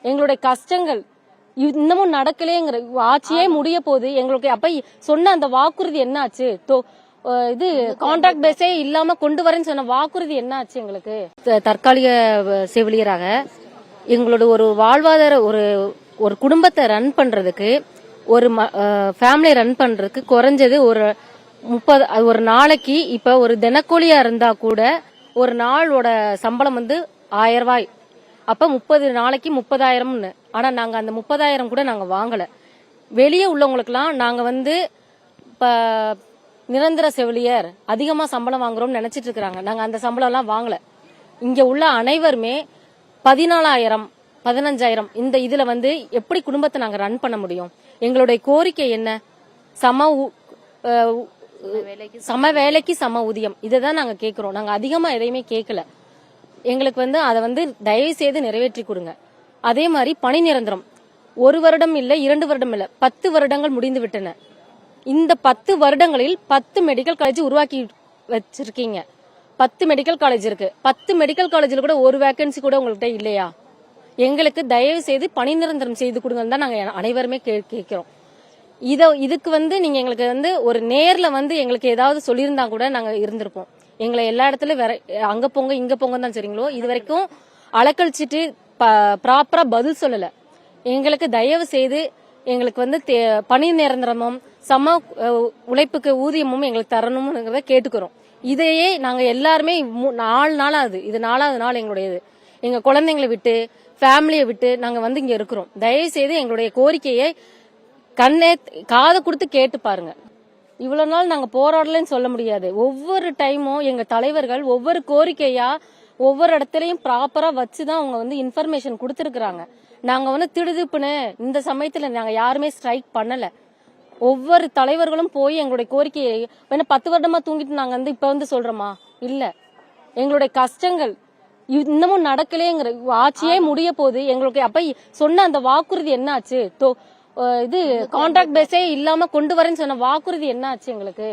எங்களுடைய கஷ்டங்கள் இன்னமும் நடக்கலேங்கிற ஆட்சியே முடிய போகுது. எங்களுக்கு அப்ப சொன்ன அந்த வாக்குறுதி என்ன ஆச்சு? இது கான்ட்ராக்ட் பேஸே இல்லாம கொண்டு வரேன்னு சொன்ன வாக்குறுதி என்ன ஆச்சு? எங்களுக்கு தற்காலிக செவிலியராக எங்களோட ஒரு வாழ்வாதார ஒரு குடும்பத்தை ரன் பண்றதுக்கு, ஒரு ஃபேமிலி ரன் பண்றதுக்கு குறைஞ்சது ஒரு 30 ஒரு நாளைக்கு இப்ப ஒரு தினக்கூலியா இருந்தா கூட ஒரு நாளோட சம்பளம் வந்து 1000 ரூபாய். அப்ப 30 நாளைக்கு 30,000. ஆனா நாங்க அந்த 30,000 கூட நாங்க வாங்கல. வெளியே உள்ளவங்களுக்கு எல்லாம் நாங்க வந்து நிரந்தர செவிலியர் அதிகமா சம்பளம் வாங்குறோம்னு நினைச்சிட்டு இருக்காங்க. நாங்க அந்த சம்பளம் எல்லாம் வாங்கல. இங்க உள்ள அனைவருமே 14,000 15,000 இந்த இதுல வந்து எப்படி குடும்பத்தை நாங்க ரன் பண்ண முடியும்? எங்களுடைய கோரிக்கை என்ன? சம வேலைக்கு சம ஊதியம். இதைதான் நாங்க கேக்குறோம். நாங்க அதிகமா எதையுமே கேட்கல. எங்களுக்கு வந்து அதை வந்து தயவு செய்து நிறைவேற்றி கொடுங்க. அதே மாதிரி பணி நிரந்தரம் 1 வருடம் இல்ல 2 வருடம் இல்ல 10 வருடங்கள் முடிந்து விட்டன. இந்த 10 வருடங்களில் 10 மெடிக்கல் காலேஜ் உருவாக்கி வச்சிருக்கீங்க. 10 மெடிக்கல் காலேஜ் இருக்கு. 10 மெடிக்கல் காலேஜ்ல கூட ஒரு வேகன்சி கூட உங்கள்கிட்ட இல்லையா? எங்களுக்கு தயவு செய்து பணி நிரந்தரம் செய்து கொடுங்கன்னு தான் நாங்க அனைவருமே கேட்கிறோம். இதுக்கு வந்து நீங்க எங்களுக்கு வந்து ஒரு நேர்ல வந்து எங்களுக்கு ஏதாவது சொல்லியிருந்தா கூட நாங்க இருந்திருப்போம். எங்களை எல்லா இடத்துல அங்க போங்க இங்க போங்க தான் சரிங்களோ, இது வரைக்கும் அலக்கழிச்சிட்டு ப்ராப்பரா பதில் சொல்லல. எங்களுக்கு தயவு செய்து எங்களுக்கு வந்து பணி நிரந்தரமும் சம உழைப்புக்கு ஊதியமும் எங்களுக்கு தரணும்ங்கிறத கேட்டுக்கிறோம். இதையே நாங்க எல்லாருமே 4 நாள் ஆகுது. இது 4வது நாள் எங்களுடையது. எங்க குழந்தைங்களை விட்டு ஃபேமிலியை விட்டு நாங்க வந்து இங்க இருக்கிறோம். தயவு செய்து எங்களுடைய கோரிக்கையை காதை கொடுத்து கேட்டு பாருங்க. இவ்வளவு நாள் நாங்க போராடலன்னு சொல்ல முடியாது. ஒவ்வொரு டைமும் எங்க தலைவர்கள் ஒவ்வொரு கோரிக்கையா ஒவ்வொரு இடத்துலயும் ப்ராப்பரா வச்சுதான் அவங்க வந்து இன்ஃபர்மேஷன் கொடுத்திருக்கிறாங்க. நாங்க வந்து திடுதிப்புன்னு இந்த சமயத்துல நாங்க யாருமே ஸ்ட்ரைக் பண்ணல. ஒவ்வொரு தலைவர்களும் போய் எங்களுடைய கோரிக்கையை 10 வருடமா தூங்கிட்டு நாங்க வந்து இப்ப வந்து சொல்றோமா? இல்ல. எங்களுடைய கஷ்டங்கள் இன்னமும் நடக்கலேங்கிற ஆட்சியே முடிய போகுது. எங்களுக்கு அப்ப சொன்ன அந்த வாக்குறுதி என்ன ஆச்சு? இது கான்ட்ராக்ட் பேஸே இல்லாம கொண்டு வரேன்னு சொன்ன வாக்குறுதி என்ன ஆச்சு? எங்களுக்கு